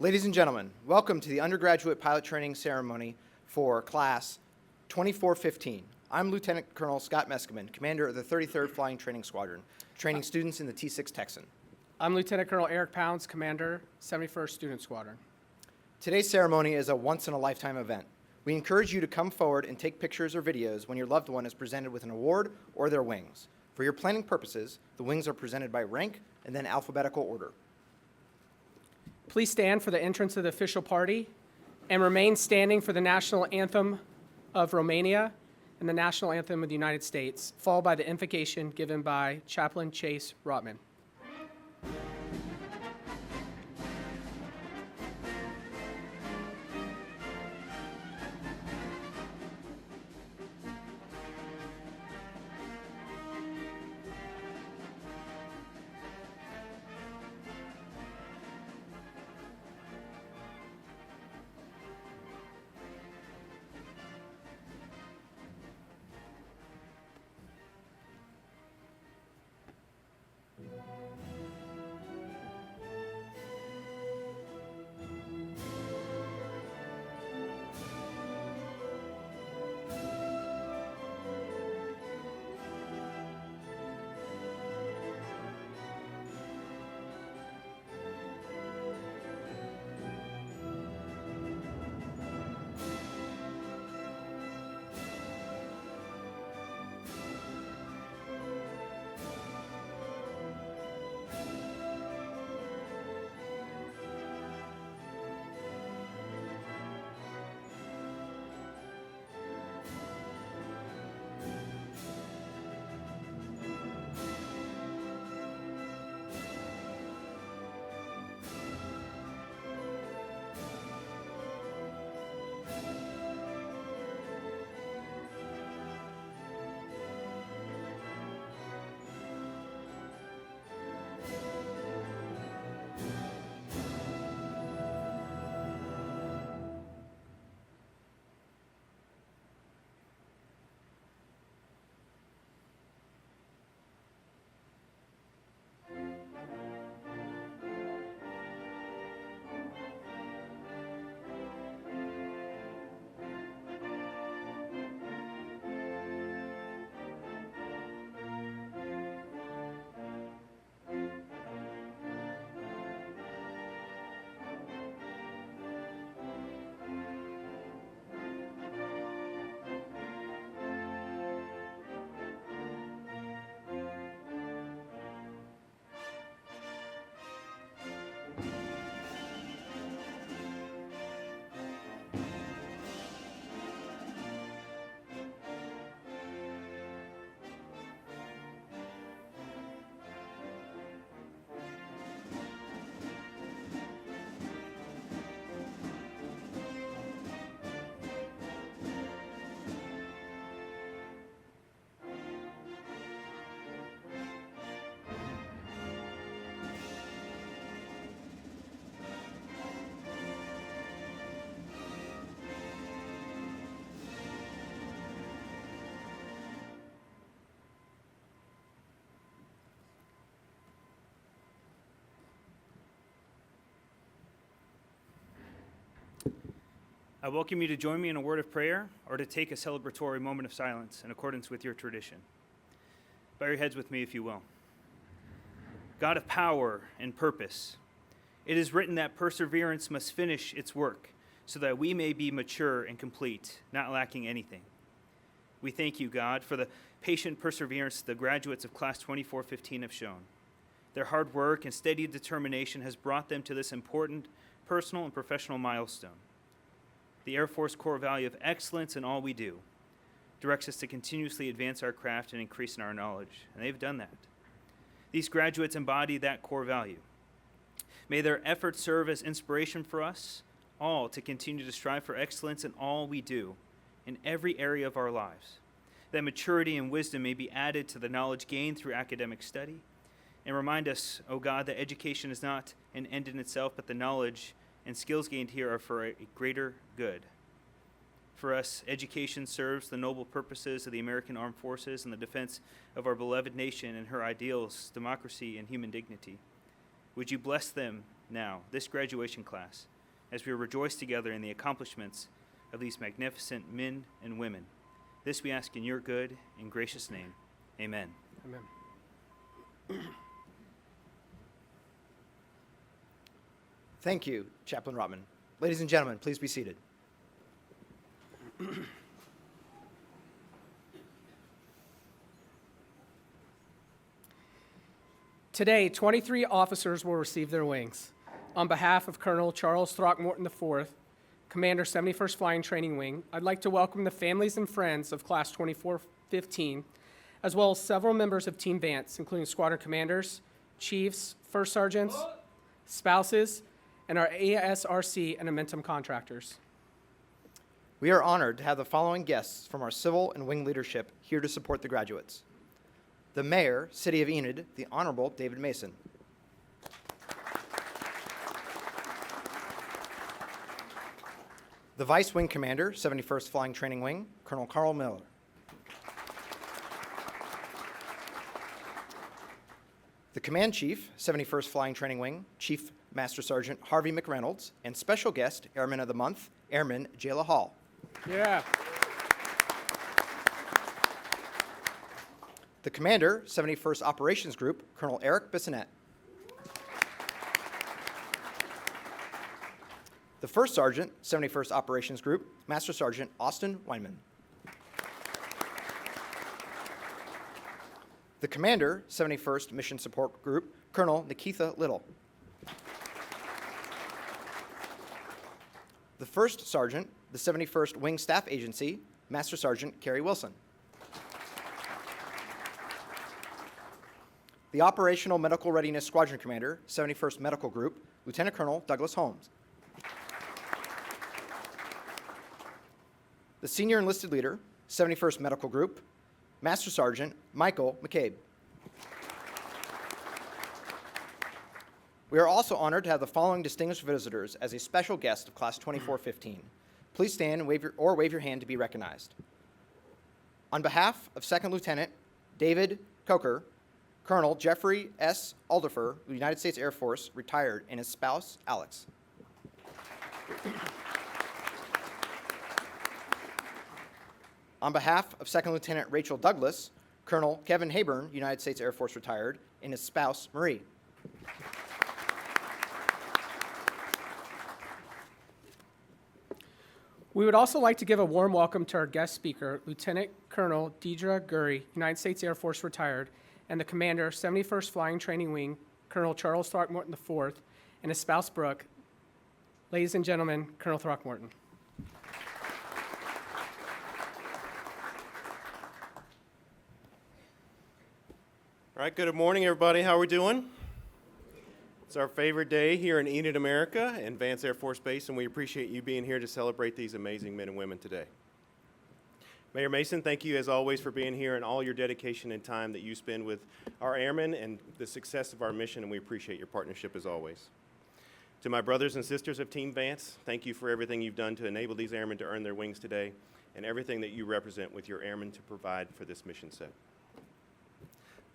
Ladies and gentlemen, welcome to the undergraduate pilot training ceremony for class 2415. I'm Lieutenant Colonel Scott Meskimen, commander of the 33rd Flying Training Squadron, training students in the T-6 Texan. I'm Lieutenant Colonel Eric Pounds, commander, 71st Student Squadron. Today's ceremony is a once-in-a-lifetime event. We encourage you to come forward and take pictures or videos when your loved one is presented with an award or their wings. For your planning purposes, the wings are presented by rank and then alphabetical order. Please stand for the entrance of the official party and remain standing for the national anthem of Romania and the national anthem of the United States, followed by the invocation given by Chaplain Chase Rotman. I welcome you to join me in a word of prayer or to take a celebratory moment of silence in accordance with your tradition. Bow your heads with me, if you will. God of power and purpose, it is written that perseverance must finish its work so that we may be mature and complete, not lacking anything. We thank you, God, for the patient perseverance the graduates of Class 2415 have shown. Their hard work and steady determination has brought them to this important personal and professional milestone. The Air Force core value of excellence in all we do directs us to continuously advance our craft and increase in our knowledge, and they've done that. These graduates embody that core value. May their efforts serve as inspiration for us all to continue to strive for excellence in all we do, in every area of our lives, that maturity and wisdom may be added to the knowledge gained through academic study, and remind us, O God, that education is not an end in itself, but the knowledge and skills gained here are for a greater good. For us, education serves the noble purposes of the American Armed Forces and the defense of our beloved nation and her ideals, democracy, and human dignity. Would you bless them now, this graduation class, as we rejoice together in the accomplishments of these magnificent men and women. This we ask in your good and gracious name. Amen. Amen. Thank you, Chaplain Rotman. Ladies and gentlemen, please be seated. Today, 23 officers will receive their wings. On behalf of Colonel Charles Throckmorton IV, Commander 71st Flying Training Wing, I'd like to welcome the families and friends of Class 2415, as well as several members of Team Vance, including squadron commanders, chiefs, first sergeants, spouses, and our ASRC and Amentum contractors. We are honored to have the following guests from our civil and wing leadership here to support the graduates. The Mayor, City of Enid, the Honorable David Mason. The Vice Wing Commander, 71st Flying Training Wing, Colonel Carl Miller. The Command Chief, 71st Flying Training Wing, Chief Master Sergeant Harvey McReynolds, and special guest, Airman of the Month, Airman Jayla Hall. Yeah. The Commander, 71st Operations Group, Colonel Eric Bissonette. The First Sergeant, 71st Operations Group, Master Sergeant Austin Weinman. The Commander, 71st Mission Support Group, Colonel Nikitha Little. The First Sergeant, the 71st Wing Staff Agency, Master Sergeant Kerry Wilson. The Operational Medical Readiness Squadron Commander, 71st Medical Group, Lieutenant Colonel Douglas Holmes. The Senior Enlisted Leader, 71st Medical Group, Master Sergeant Michael McCabe. We are also honored to have the following distinguished visitors as a special guest of Class 2415. Please stand and wave your hand to be recognized. On behalf of Second Lieutenant David Coker, Colonel Jeffrey S. Alderfer, United States Air Force, retired, and his spouse, Alex. On behalf of Second Lieutenant Rachel Douglas, Colonel Kevin Hayburn, United States Air Force, retired, and his spouse, Marie. We would also like to give a warm welcome to our guest speaker, Lieutenant Colonel Deidre Gurry, United States Air Force, retired, and the Commander, 71st Flying Training Wing, Colonel Charles Throckmorton IV, and his spouse, Brooke. Ladies and gentlemen, Colonel Throckmorton. All right, good morning, everybody. How are we doing? It's our favorite day here in Enid, America, and Vance Air Force Base, and we appreciate you being here to celebrate these amazing men and women today. Mayor Mason, thank you as always for being here and all your dedication and time that you spend with our airmen and the success of our mission, and we appreciate your partnership as always. To my brothers and sisters of Team Vance, thank you for everything you've done to enable these airmen to earn their wings today and everything that you represent with your airmen to provide for this mission set.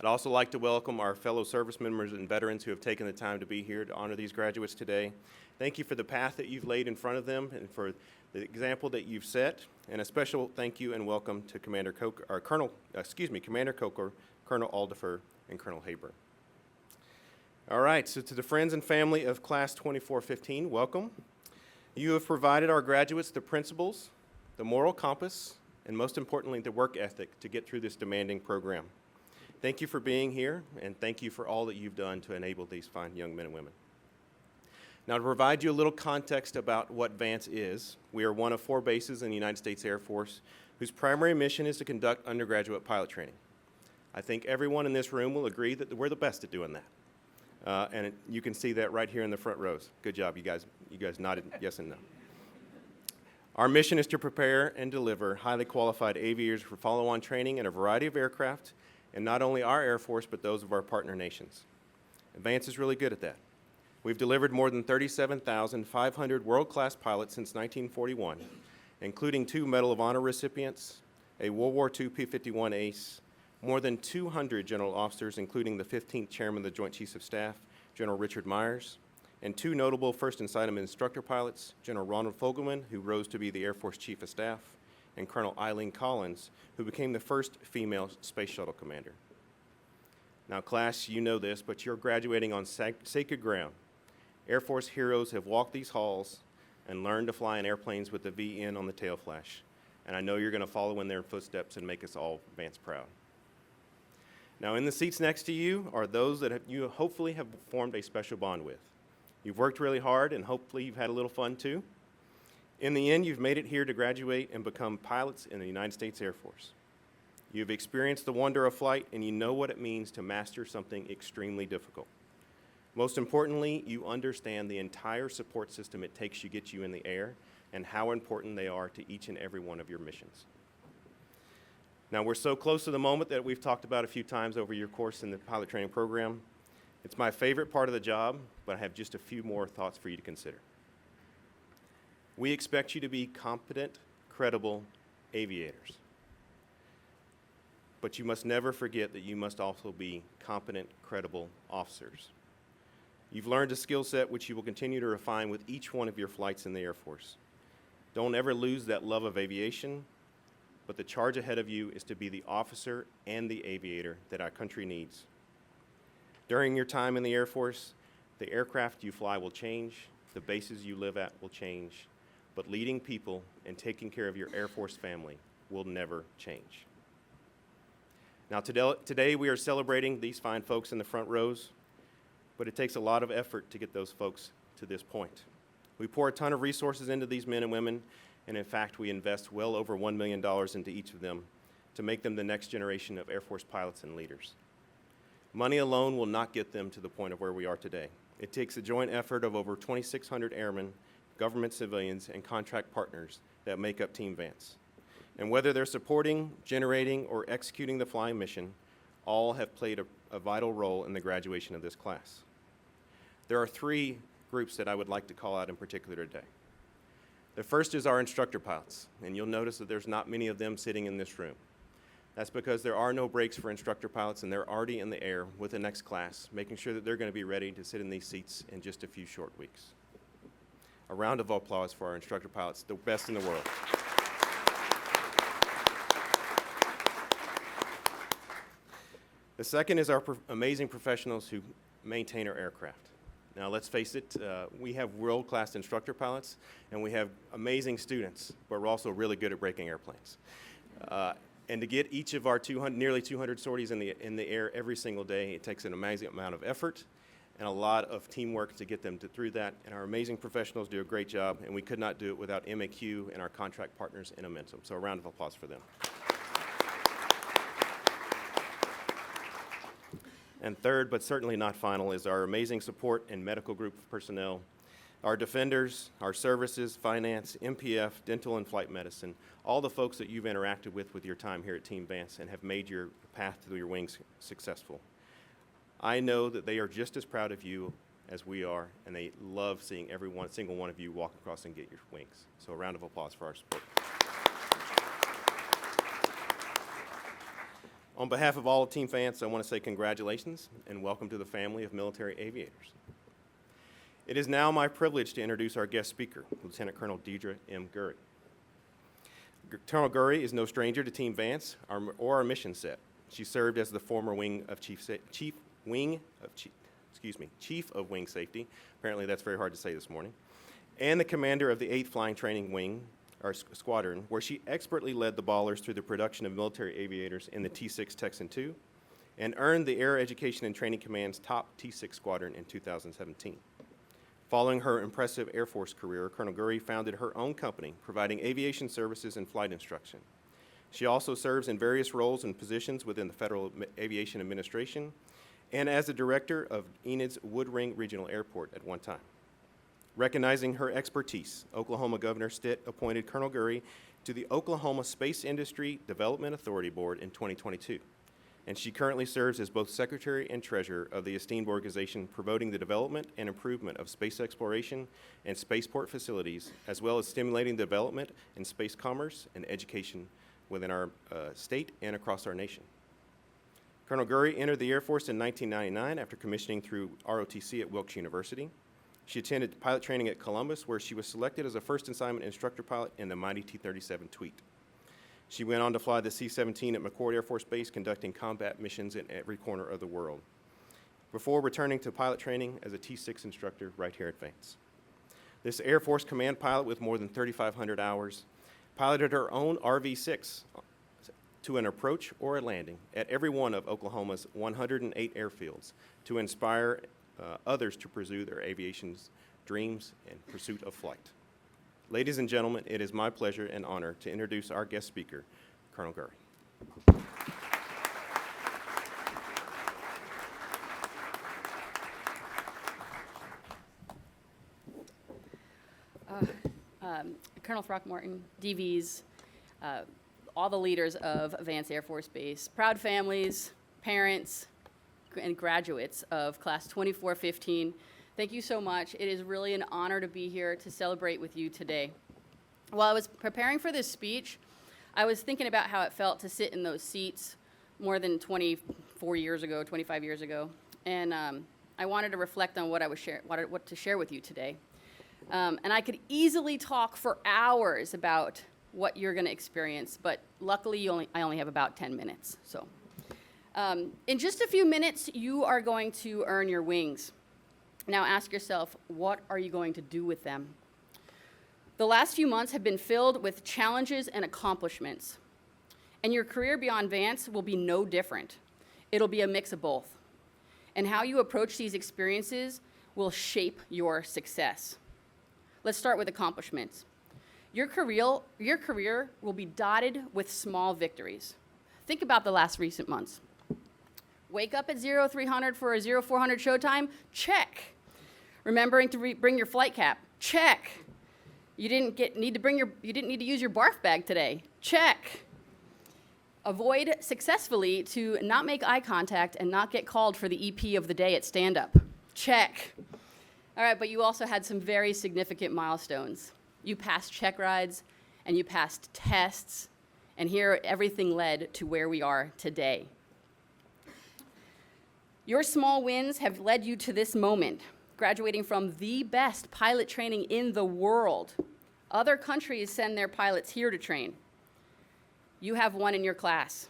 I'd also like to welcome our fellow service members and veterans who have taken the time to be here to honor these graduates today. Thank you for the path that you've laid in front of them and for the example that you've set. And a special thank you and welcome to Commander Coker, Colonel Alderfer, and Colonel Hayburn. All right, so to the friends and family of Class 2415, welcome. You have provided our graduates the principles, the moral compass, and most importantly, the work ethic to get through this demanding program. Thank you for being here, and thank you for all that you've done to enable these fine young men and women. Now, to provide you a little context about what Vance is, we are one of 4 bases in the United States Air Force whose primary mission is to conduct undergraduate pilot training. I think everyone in this room will agree that we're the best at doing that. You can see that right here in the front rows. Good job, you guys nodded yes and no. Our mission is to prepare and deliver highly qualified aviators for follow-on training in a variety of aircraft, and not only our Air Force, but those of our partner nations. Vance is really good at that. We've delivered more than 37,500 world-class pilots since 1941, including 2 Medal of Honor recipients, a World War II P-51 ace, more than 200 general officers, including the 15th Chairman of the Joint Chiefs of Staff, General Richard Myers, and two notable first assignment instructor pilots, General Ronald Fogelman, who rose to be the Air Force Chief of Staff, and Colonel Eileen Collins, who became the first female space shuttle commander. Now, class, you know this, but you're graduating on sacred ground. Air Force heroes have walked these halls and learned to fly in airplanes with the VN on the tail flash, and I know you're going to follow in their footsteps and make us all Vance proud. Now, in the seats next to you are those that you hopefully have formed a special bond with. You've worked really hard, and hopefully you've had a little fun too. In the end, you've made it here to graduate and become pilots in the United States Air Force. You've experienced the wonder of flight, and you know what it means to master something extremely difficult. Most importantly, you understand the entire support system it takes to get you in the air and how important they are to each and every one of your missions. Now, we're so close to the moment that we've talked about a few times over your course in the pilot training program. It's my favorite part of the job, but I have just a few more thoughts for you to consider. We expect you to be competent, credible aviators. But you must never forget that you must also be competent, credible officers. You've learned a skill set which you will continue to refine with each one of your flights in the Air Force. Don't ever lose that love of aviation, but the charge ahead of you is to be the officer and the aviator that our country needs. During your time in the Air Force, the aircraft you fly will change, the bases you live at will change, but leading people and taking care of your Air Force family will never change. Now, today we are celebrating these fine folks in the front rows, but it takes a lot of effort to get those folks to this point. We pour a ton of resources into these men and women, and in fact, we invest well over $1 million into each of them to make them the next generation of Air Force pilots and leaders. Money alone will not get them to the point of where we are today. It takes a joint effort of over 2,600 airmen, government civilians, and contract partners that make up Team Vance. And whether they're supporting, generating, or executing the flying mission, all have played a vital role in the graduation of this class. There are three groups that I would like to call out in particular today. The first is our instructor pilots, and you'll notice that there's not many of them sitting in this room. That's because there are no breaks for instructor pilots, and they're already in the air with the next class, making sure that they're going to be ready to sit in these seats in just a few short weeks. A round of applause for our instructor pilots, the best in the world. The second is our amazing professionals who maintain our aircraft. Now, let's face it, we have world-class instructor pilots, and we have amazing students, but we're also really good at breaking airplanes. And to get each of our nearly 200 sorties in the air every single day, it takes an amazing amount of effort and a lot of teamwork to get them through that. And our amazing professionals do a great job, and we could not do it without MAQ and our contract partners in Amentum. So a round of applause for them. And third, but certainly not final, is our amazing support and medical group of personnel, our defenders, our services, finance, MPF, dental and flight medicine, all the folks that you've interacted with your time here at Team Vance and have made your path to your wings successful. I know that they are just as proud of you as we are, and they love seeing every single one of you walk across and get your wings. So a round of applause for our support. On behalf of all of Team Vance, I want to say congratulations and welcome to the family of military aviators. It is now my privilege to introduce our guest speaker, Lieutenant Colonel Deidre M. Gurry. Colonel Gurry is no stranger to Team Vance or our mission set. She served as the former Chief of Wing Safety. Apparently that's very hard to say this morning. And the commander of the 8th Flying Training Wing, our squadron, where she expertly led the Ballers through the production of military aviators in the T-6 Texan II and earned the Air Education and Training Command's top T-6 squadron in 2017. Following her impressive Air Force career, Colonel Gurry founded her own company, providing aviation services and flight instruction. She also serves in various roles and positions within the Federal Aviation Administration and as the director of Enid's Woodring Regional Airport at one time. Recognizing her expertise, Oklahoma Governor Stitt appointed Colonel Gurry to the Oklahoma Space Industry Development Authority Board in 2022, and she currently serves as both Secretary and Treasurer of the esteemed organization promoting the development and improvement of space exploration and spaceport facilities, as well as stimulating the development in space commerce and education within our state and across our nation. Colonel Gurry entered the Air Force in 1999 after commissioning through ROTC at Wilkes University. She attended pilot training at Columbus, where she was selected as a first assignment instructor pilot in the mighty T-37 Tweet. She went on to fly the C-17 at McChord Air Force Base, conducting combat missions in every corner of the world, before returning to pilot training as a T-6 instructor right here at Vance. This Air Force Command pilot with more than 3,500 hours piloted her own RV-6 to an approach or a landing at every one of Oklahoma's 108 airfields to inspire others to pursue their aviation's dreams and pursuit of flight. Ladies and gentlemen, it is my pleasure and honor to introduce our guest speaker, Colonel Gurry. Colonel Throckmorton, DVs, all the leaders of Vance Air Force Base, proud families, parents, and graduates of Class 2415, thank you so much. It is really an honor to be here to celebrate with you today. While I was preparing for this speech, I was thinking about how it felt to sit in those seats more than 24 years ago, 25 years ago, and I wanted to reflect on what to share with you today. And I could easily talk for hours about what you're going to experience, but luckily I only have about 10 minutes. So, in just a few minutes, you are going to earn your wings. Now ask yourself, what are you going to do with them? The last few months have been filled with challenges and accomplishments, and your career beyond Vance will be no different. It'll be a mix of both. And how you approach these experiences will shape your success. Let's start with accomplishments. Your career will be dotted with small victories. Think about the last recent months. Wake up at 0300 for a 0400 showtime? Check. Remembering to bring your flight cap? Check. You didn't need to use your barf bag today? Check. Avoid successfully to not make eye contact and not get called for the EP of the day at stand-up? Check. All right, but you also had some very significant milestones. You passed check rides, and you passed tests, and here everything led to where we are today. Your small wins have led you to this moment, graduating from the best pilot training in the world. Other countries send their pilots here to train. You have one in your class,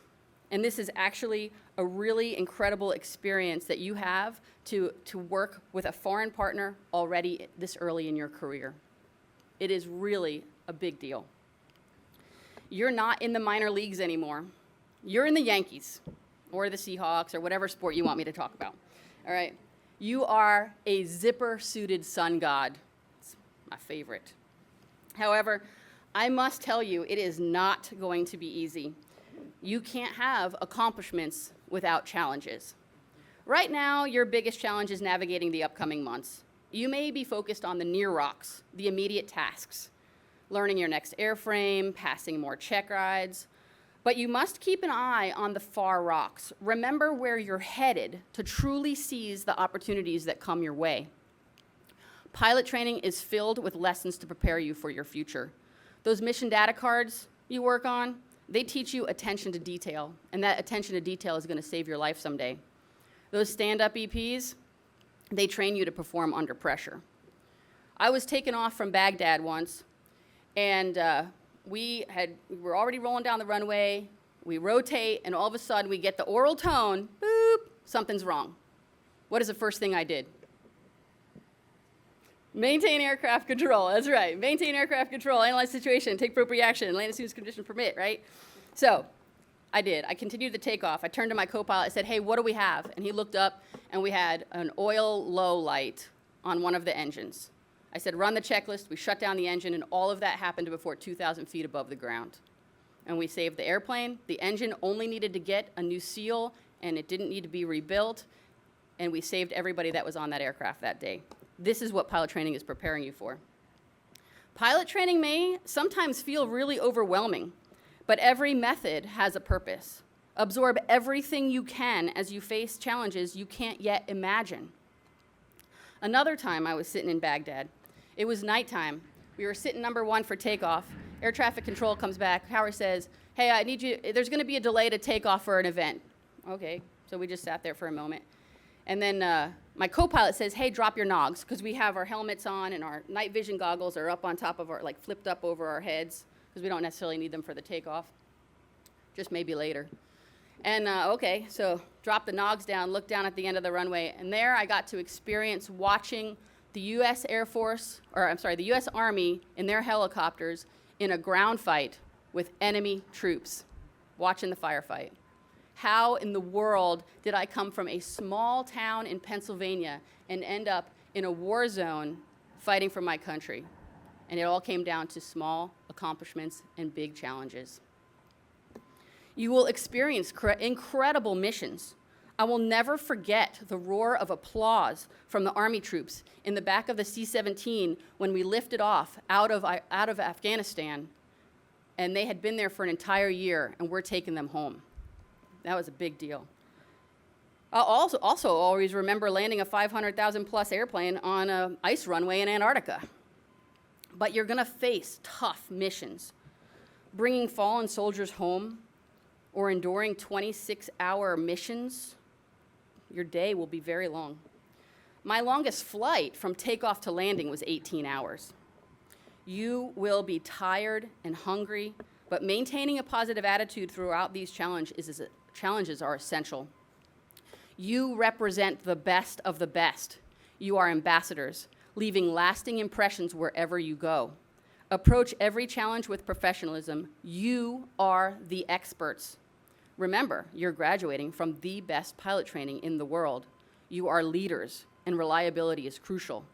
and this is actually a really incredible experience that you have to work with a foreign partner already this early in your career. It is really a big deal. You're not in the minor leagues anymore. You're in the Yankees or the Seahawks or whatever sport you want me to talk about. All right. You are a zipper-suited sun god. It's my favorite. However, I must tell you, it is not going to be easy. You can't have accomplishments without challenges. Right now, your biggest challenge is navigating the upcoming months. You may be focused on the near rocks, the immediate tasks, learning your next airframe, passing more check rides, but you must keep an eye on the far rocks. Remember where you're headed to truly seize the opportunities that come your way. Pilot training is filled with lessons to prepare you for your future. Those mission data cards you work on, they teach you attention to detail, and that attention to detail is going to save your life someday. Those stand-up EPs, they train you to perform under pressure. I was taken off from Baghdad once, and we were already rolling down the runway. We rotate, and all of a sudden we get the oral tone, boop, something's wrong. What is the first thing I did? Maintain aircraft control. That's right. Maintain aircraft control, analyze situation, take appropriate action, land as soon as conditions permit, right? So I did. I continued the takeoff. I turned to my co-pilot. I said, hey, what do we have? And he looked up, and we had an oil low light on one of the engines. I said, run the checklist. We shut down the engine, and all of that happened before 2,000 feet above the ground. And we saved the airplane. The engine only needed to get a new seal, and it didn't need to be rebuilt. And we saved everybody that was on that aircraft that day. This is what pilot training is preparing you for. Pilot training may sometimes feel really overwhelming, but every method has a purpose. Absorb everything you can as you face challenges you can't yet imagine. Another time I was sitting in Baghdad. It was nighttime. We were sitting number 1 for takeoff. Air traffic control comes back. Howard says, hey, I need you, there's going to be a delay to take off for an event. Okay, so we just sat there for a moment. And then my co-pilot says, hey, drop your nogs, because we have our helmets on and our night vision goggles are up on top of our, like flipped up over our heads, because we don't necessarily need them for the takeoff, just maybe later. And okay, so drop the nogs down, look down at the end of the runway, and there I got to experience watching the U.S. Air Force, or I'm sorry, the U.S. Army in their helicopters in a ground fight with enemy troops, watching the firefight. How in the world did I come from a small town in Pennsylvania and end up in a war zone fighting for my country? And it all came down to small accomplishments and big challenges. You will experience incredible missions. I will never forget the roar of applause from the Army troops in the back of the C-17 when we lifted off out of Afghanistan, and they had been there for an entire year, and we're taking them home. That was a big deal. I'll also always remember landing a 500,000 plus airplane on an ice runway in Antarctica. But you're gonna face tough missions. Bringing fallen soldiers home or enduring 26-hour missions, your day will be very long. My longest flight from takeoff to landing was 18 hours. You will be tired and hungry, but maintaining a positive attitude throughout these challenges are essential. You represent the best of the best. You are ambassadors, leaving lasting impressions wherever you go. Approach every challenge with professionalism. You are the experts. Remember, you're graduating from the best pilot training in the world. You are leaders, and reliability is crucial.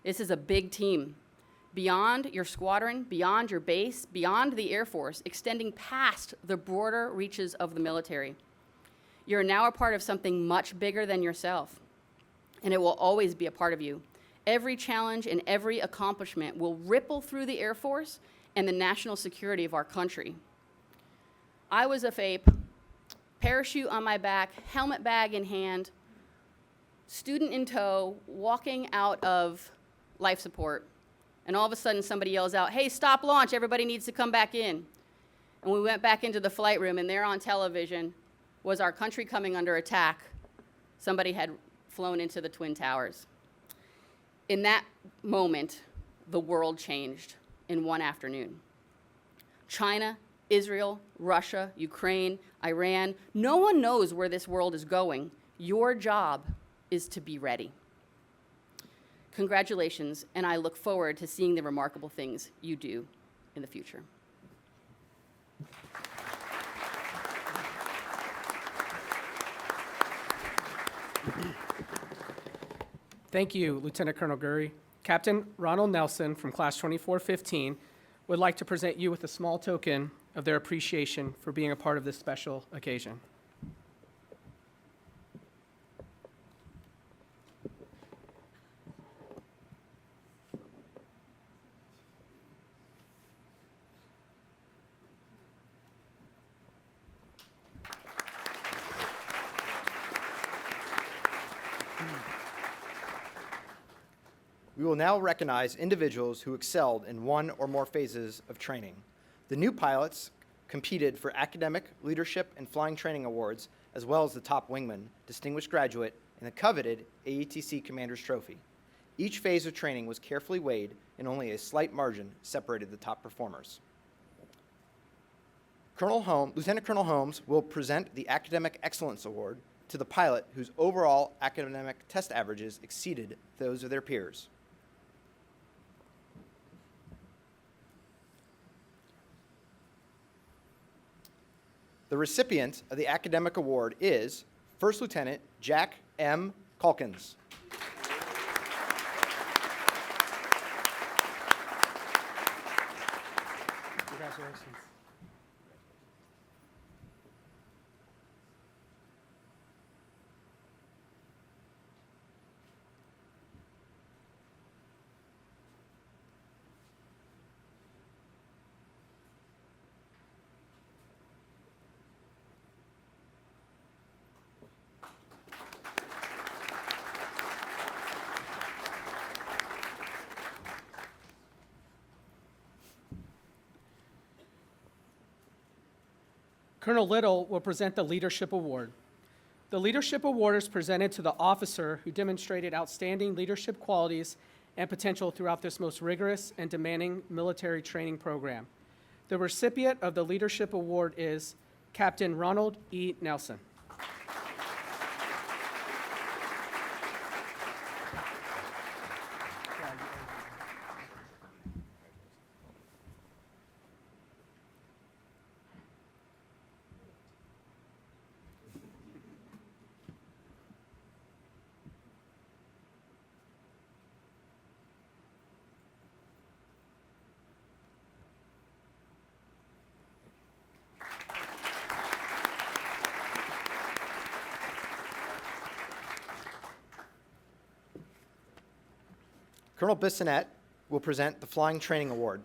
This is a big team. Beyond your squadron, beyond your base, beyond the Air Force, extending past the broader reaches of the military. You're now a part of something much bigger than yourself, and it will always be a part of you. Every challenge and every accomplishment will ripple through the Air Force and the national security of our country. I was a FAPE, parachute on my back, helmet bag in hand, student in tow, walking out of life support. And all of a sudden somebody yells out, hey, stop launch, everybody needs to come back in. And we went back into the flight room, and there on television was our country coming under attack. Somebody had flown into the Twin Towers. In that moment, the world changed in one afternoon. China, Israel, Russia, Ukraine, Iran, no one knows where this world is going. Your job is to be ready. Congratulations, and I look forward to seeing the remarkable things you do in the future. Thank you, Lieutenant Colonel Gurry. Captain Ronald Nelson from Class 2415 would like to present you with a small token of their appreciation for being a part of this special occasion. We will now recognize individuals who excelled in one or more phases of training. The new pilots competed for academic, leadership, and flying training awards, as well as the top wingman, distinguished graduate, and the coveted AETC Commander's Trophy. Each phase of training was carefully weighed, and only a slight margin separated the top performers. Lieutenant Colonel Holmes will present the Academic Excellence Award to the pilot whose overall academic test averages exceeded those of their peers. The recipient of the academic award is First Lieutenant Jack M. Calkins. Congratulations. Colonel Little will present the Leadership Award. The Leadership Award is presented to the officer who demonstrated outstanding leadership qualities and potential throughout this most rigorous and demanding military training program. The recipient of the Leadership Award is Captain Ronald E. Nelson. Colonel Bissonnette will present the Flying Training Award.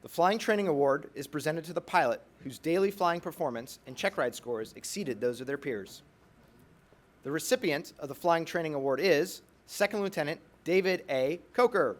The Flying Training Award is presented to the pilot whose daily flying performance and check ride scores exceeded those of their peers. The recipient of the Flying Training Award is Second Lieutenant David A. Coker.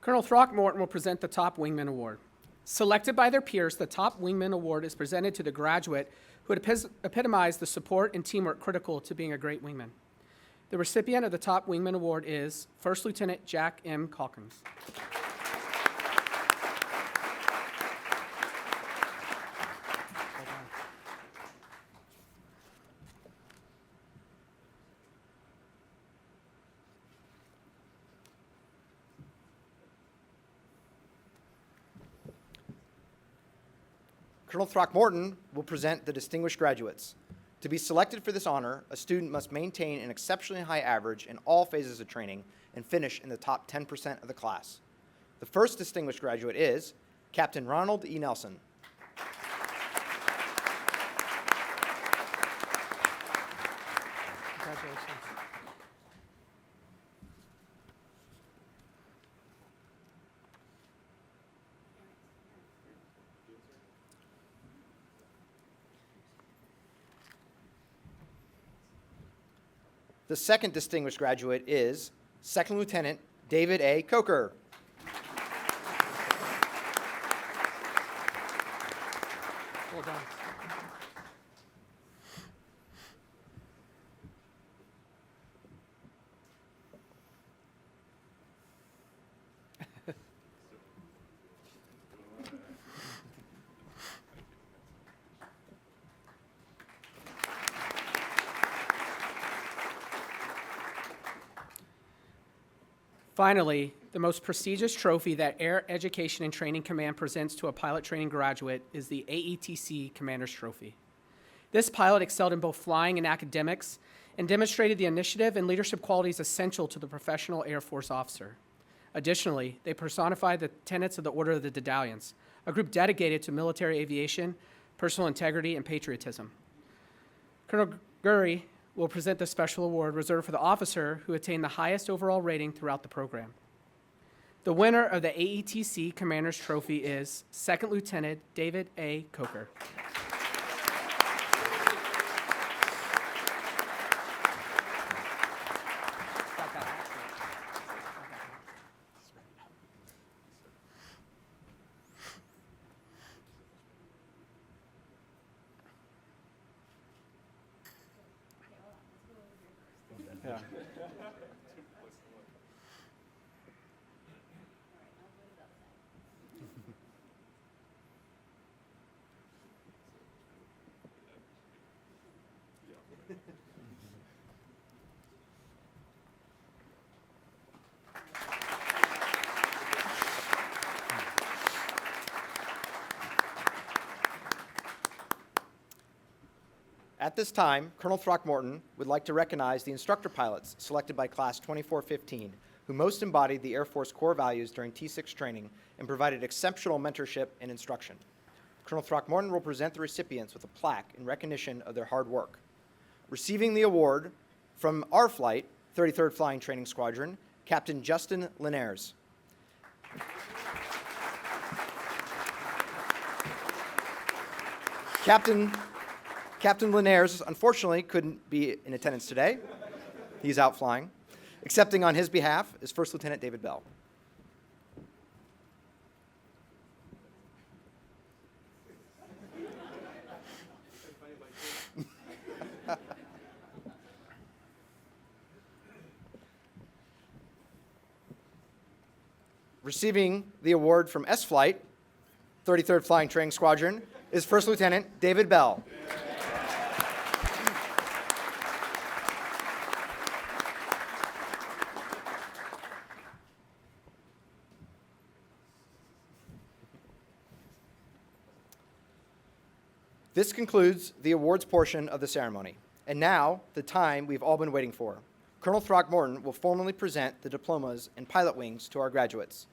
Colonel Throckmorton will present the Top Wingman Award. Selected by their peers, the Top Wingman Award is presented to the graduate who epitomized the support and teamwork critical to being a great wingman. The recipient of the Top Wingman Award is First Lieutenant Jack M. Calkins. Colonel Throckmorton will present the distinguished graduates. To be selected for this honor, a student must maintain an exceptionally high average in all phases of training and finish in the top 10% of the class. The first distinguished graduate is Captain Ronald E. Nelson. Congratulations. The second distinguished graduate is Second Lieutenant David A. Coker. Well done. Finally, the most prestigious trophy that Air Education and Training Command presents to a pilot training graduate is the AETC Commander's Trophy. This pilot excelled in both flying and academics and demonstrated the initiative and leadership qualities essential to the professional Air Force officer. Additionally, they personified the tenets of the Order of the Dedalians, a group dedicated to military aviation, personal integrity, and patriotism. Colonel Gurry will present the special award reserved for the officer who attained the highest overall rating throughout the program. The winner of the AETC Commander's Trophy is Second Lieutenant David A. Coker. Yeah. At this time, Colonel Throckmorton would like to recognize the instructor pilots selected by Class 2415, who most embodied the Air Force core values during T6 training and provided exceptional mentorship and instruction. Colonel Throckmorton will present the recipients with a plaque in recognition of their hard work. Receiving the award from our flight, 33rd Flying Training Squadron, Captain Justin Linares. Captain Linares, unfortunately, couldn't be in attendance today. He's out flying. Accepting on his behalf is First Lieutenant David Bell. Receiving the award from S-Flight, 33rd Flying Training Squadron, is First Lieutenant David Bell. This concludes the awards portion of the ceremony. And now, the time we've all been waiting for. Colonel Throckmorton will formally present the diplomas and pilot wings to our graduates.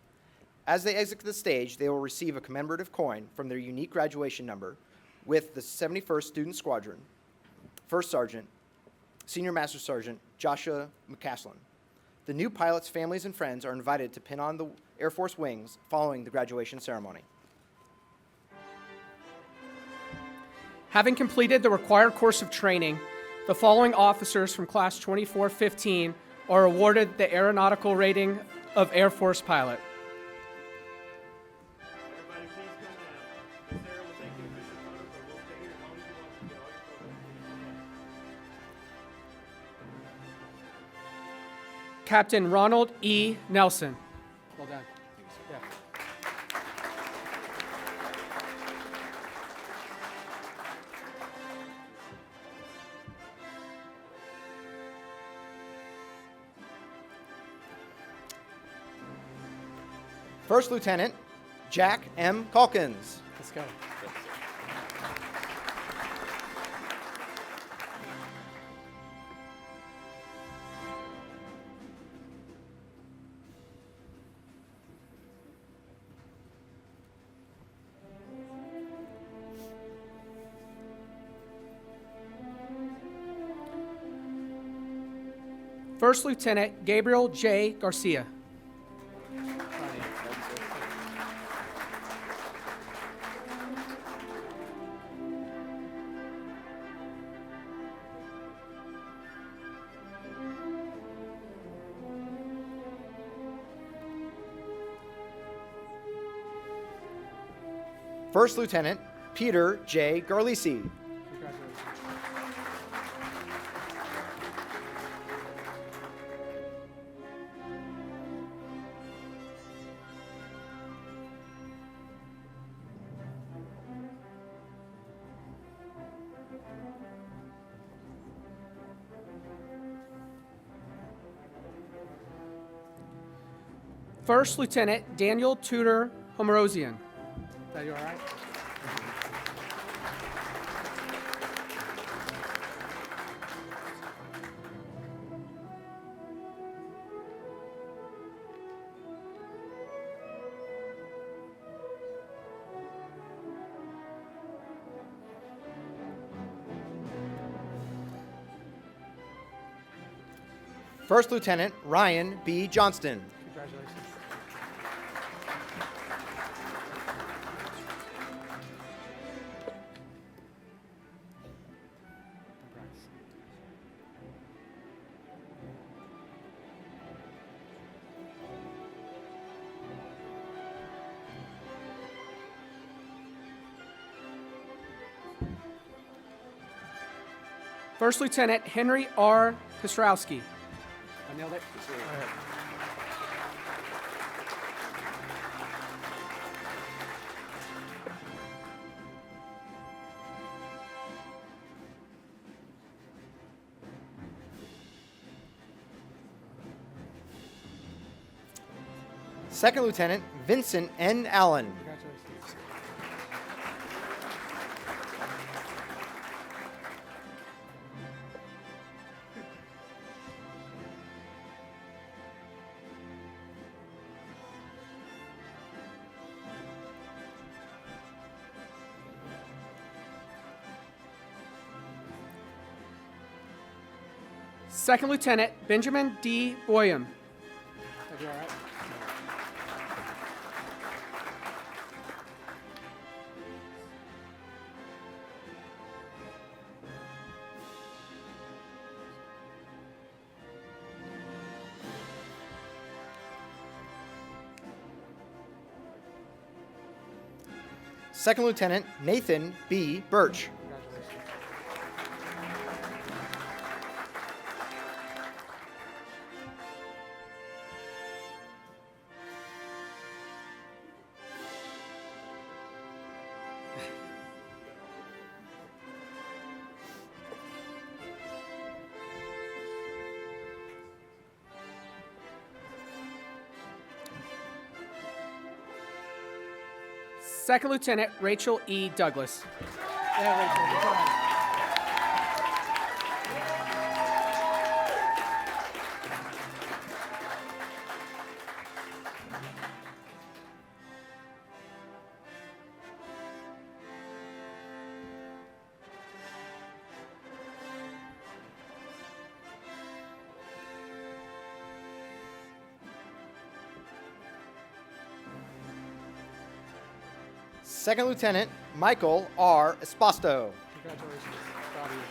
As they exit the stage, they will receive a commemorative coin from their unique graduation number with the 71st Student Squadron, First Sergeant, Senior Master Sergeant Joshua McCaslin. The new pilots' families and friends are invited to pin on the Air Force wings following the graduation ceremony. Having completed the required course of training, the following officers from Class 2415 are awarded the aeronautical rating of Air Force pilot. Everybody, please come out. Sarah will take the official photo, but we'll stay here as long as you want to get all your photos. Captain Ronald E. Nelson. Well done. Yeah. First Lieutenant Jack M. Calkins. Let's go. First Lieutenant Gabriel J. Garcia. First Lieutenant Peter J. Garlisi. First Lieutenant Daniel Tudor Homerosian. Is that you all right? First Lieutenant Ryan B. Johnston. Congratulations. First Lieutenant Henry R. Kostrowski. I nailed it. All right. Second Lieutenant Vincent N. Allen. Congratulations. Second Lieutenant Benjamin D. Boyum. That'd be all right. Second Lieutenant Nathan B. Birch. Second Lieutenant Rachel E. Douglas. Yeah, Rachel, good job. Second Lieutenant Michael R. Esposto. Congratulations. Proud of you.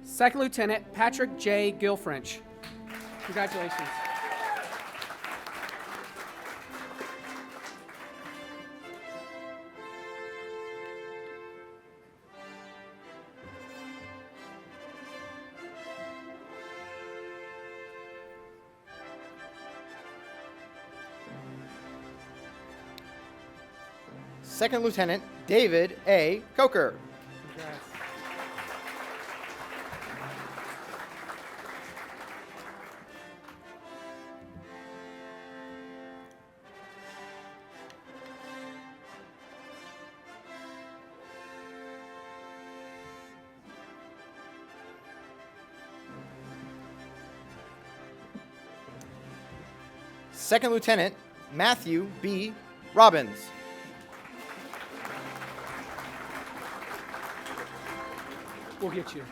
Second Lieutenant Patrick J. Gilfrench. Congratulations. Second Lieutenant David A. Coker. Congrats. Second Lieutenant Matthew B. Robbins. We'll get you.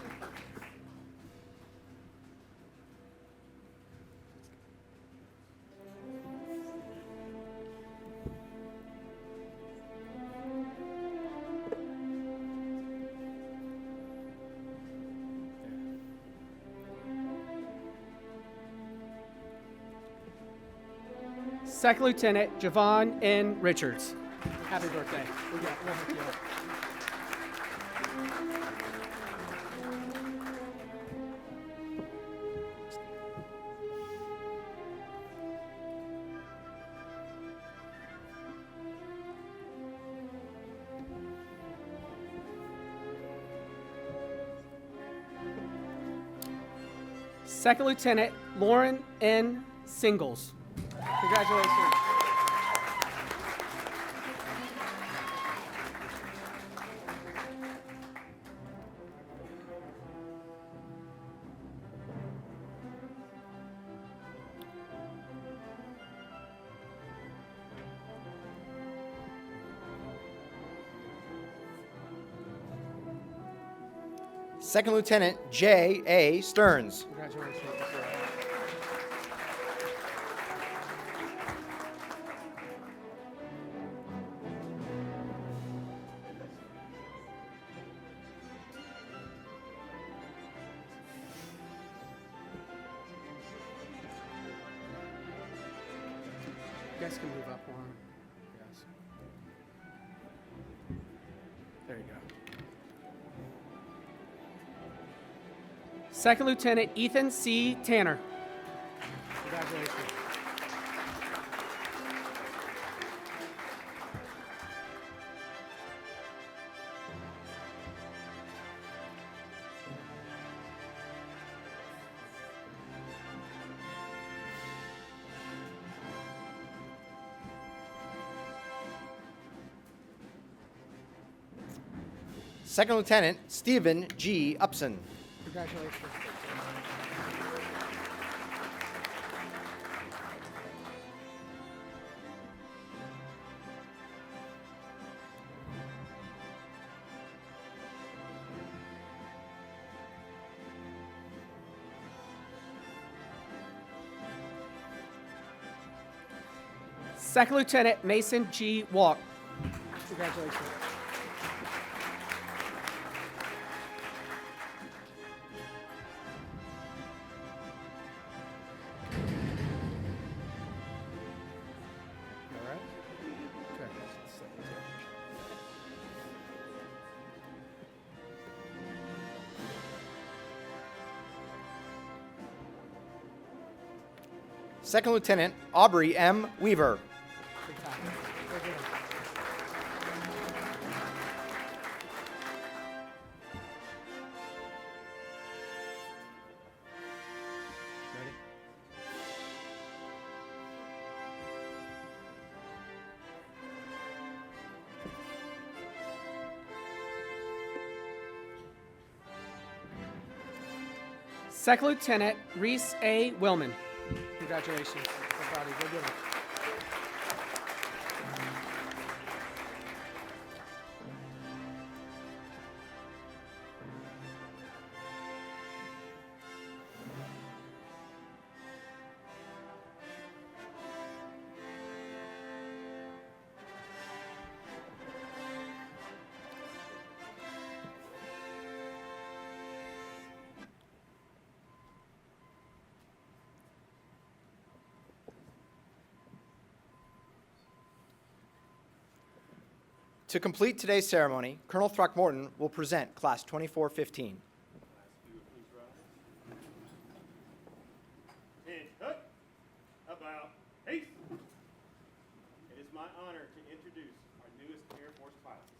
Second Lieutenant Javon N. Richards. Happy birthday. We'll hook you up. Second Lieutenant Lauren N. Singles. Congratulations. Second Lieutenant J. A. Stearns. Congratulations. You guys can move up one. Yes. There you go. Second Lieutenant Ethan C. Tanner. Congratulations. Second Lieutenant Stephen G. Upson. Congratulations. Second Lieutenant Mason G. Walk. Congratulations. All right. Okay. Second Lieutenant Aubrey M. Weaver. Big time. Very good. Ready? Second Lieutenant Reese A. Willman. Congratulations. So proud of you. Go get it. To complete today's ceremony, Colonel Throckmorton will present Class 2415. Hands up, about, haste. It is my honor to introduce our newest Air Force pilots.